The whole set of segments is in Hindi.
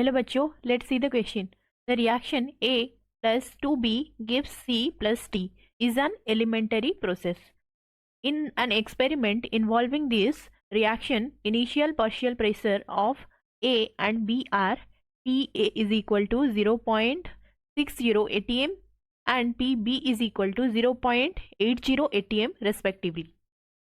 Hello बच्चों, let's see the question. The reaction A plus 2B gives C plus D is an elementary process. In an experiment involving this reaction, initial partial pressure of A and B are PA is equal to 0.60 atm and PB is equal to 0.80 atm respectively.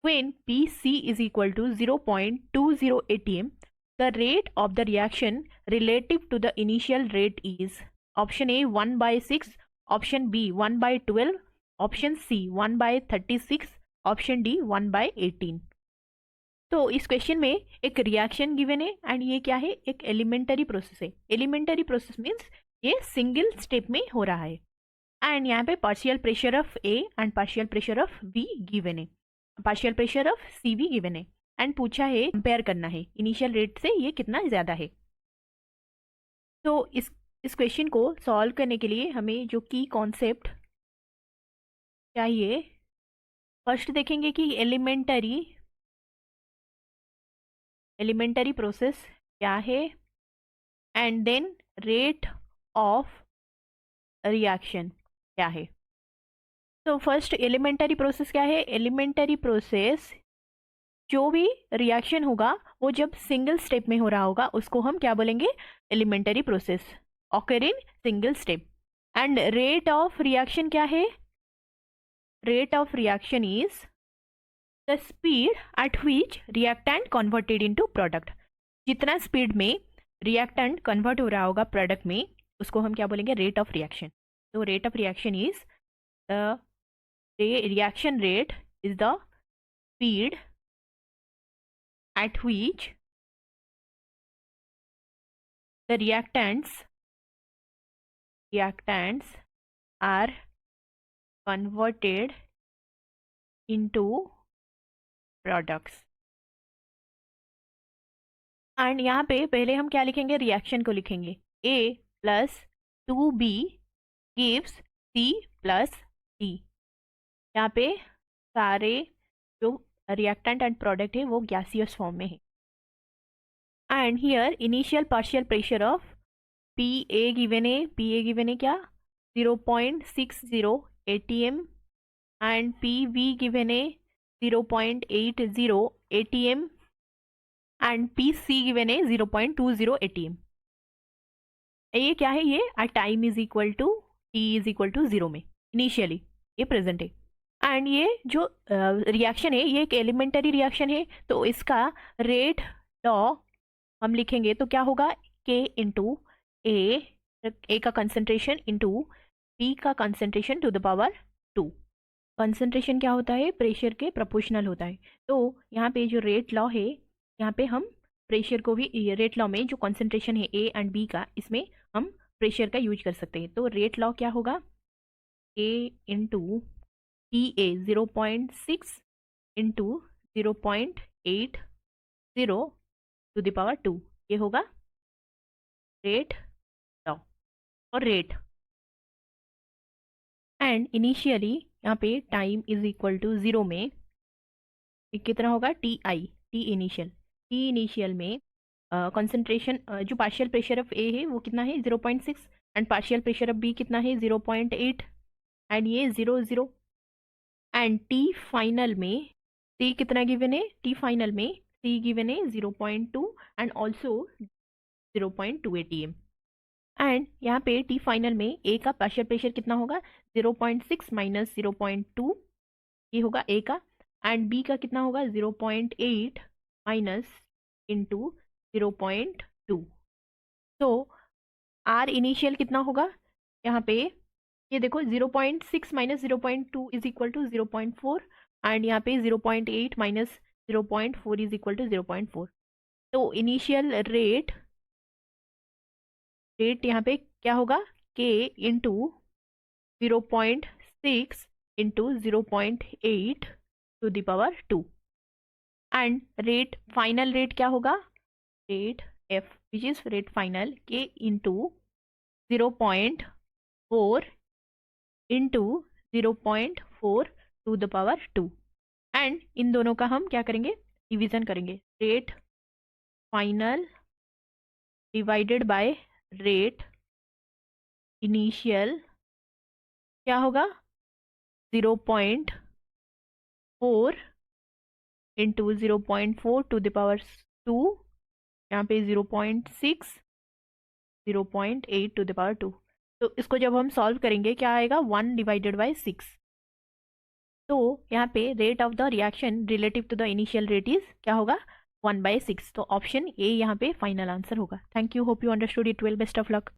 When PC is equal to 0.20 atm, the rate of the reaction relative to the initial rate is option A 1 by 6, option B 1 by 12, option C 1 by 36, option D 1 by 18। तो इस क्वेश्चन में एक रिएक्शन गिवन है एंड ये क्या है, एक एलिमेंटरी प्रोसेस है। एलिमेंटरी प्रोसेस मीन्स ये सिंगल स्टेप में हो रहा है एंड यहाँ पे partial pressure of A and partial pressure of be given है, पार्शियल प्रेशर ऑफ सी भी गिवन है एंड पूछा है कंपेयर करना है इनिशियल रेट से ये कितना ज़्यादा है। तो इस क्वेश्चन को सॉल्व करने के लिए हमें जो की कॉन्सेप्ट चाहिए, फर्स्ट देखेंगे कि एलिमेंटरी प्रोसेस क्या है and then rate of reaction क्या है। तो फर्स्ट एलिमेंटरी प्रोसेस क्या है। एलिमेंटरी प्रोसेस जो भी रिएक्शन होगा वो जब सिंगल स्टेप में हो रहा होगा उसको हम क्या बोलेंगे, elementary process occur in single step. And rate of reaction क्या है, rate of reaction is the speed at which reactant converted into product। जितना स्पीड में रिएक्टेंट कन्वर्ट हो रहा होगा प्रोडक्ट में उसको हम क्या बोलेंगे, रेट ऑफ रिएक्शन। तो rate of reaction is the reaction rate is the speed at which the reactants are converted into products। And यहाँ पे पहले हम क्या लिखेंगे, रिएक्शन को लिखेंगे। A plus 2B gives C plus D। यहाँ पे सारे जो रिएक्टेंट एंड प्रोडक्ट है वो गैसियस फॉर्म में है। And here initial partial pressure of PA given है, PA गिवन है क्या 0.60 atm and PV given a 0.80 atm and PC given a 0.20 atm। ये क्या है, ये time is equal to t is equal to 0 में इनिशियली ये प्रेजेंट है। एंड ये जो रिएक्शन है ये एक एलिमेंटरी रिएक्शन है, तो इसका रेट लॉ हम लिखेंगे तो क्या होगा, K इंटू ए का कंसंट्रेशन इंटू P का concentration to the power 2। Concentration क्या होता है, प्रेशर के प्रोपोर्शनल होता है। तो यहाँ पे जो रेट लॉ है, यहाँ पे हम प्रेशर को भी रेट लॉ में जो कंसंट्रेशन है A एंड B का, इसमें हम प्रेशर का यूज कर सकते हैं। तो रेट लॉ क्या होगा, A into PA 0.6 into 0.80 to the power 2, ये होगा रेट लॉ और रेट। एंड इनिशियली यहाँ पे टाइम इज इक्वल टू 0 में कितना होगा, टी इनिशियल में कंसंट्रेशन जो पार्शियल प्रेशर ऑफ ए है वो कितना है 0.6 and partial pressure of B कितना है 0.8 एंड ये 0 एंड टी फाइनल में सी कितना गिवन है, टी फाइनल में सी गिवन है 0.2 एंड ऑल्सो 0.2 atm। एंड यहाँ पे टी फाइनल में ए का पार्शियल प्रेशर कितना होगा 0.6 माइनस 0.2, ये होगा ए का, एंड बी का कितना होगा 0.8 माइनस इंटू 0.2। तो आर इनिशियल कितना होगा, यहाँ पे ये देखो 0.6 minus 0.2 is equal to 0.4 and यहाँ पे 0.8 माइनस 0.4 इज इक्वल टू 0.4। तो इनिशियल रेट यहाँ पे क्या होगा, K into 0.6 into 0.8 to the power 2 and rate final rate क्या होगा, rate F which is rate final K into 0.4 into 0.4 to the power 2 and इन दोनों का हम क्या करेंगे, डिवीजन करेंगे। Rate final divided by rate initial क्या होगा 0.4 इंटू 0.4 टू द पावर 2, यहाँ पे 0.6, 0.8 टू द पावर 2। तो इसको जब हम सॉल्व करेंगे क्या आएगा 1 डिवाइडेड बाय 6। तो यहाँ पे rate of the reaction relative to the initial rate is क्या होगा 1/6। तो ऑप्शन ए यहाँ पे फाइनल आंसर होगा। Thank you, hope you understood it well, best of luck.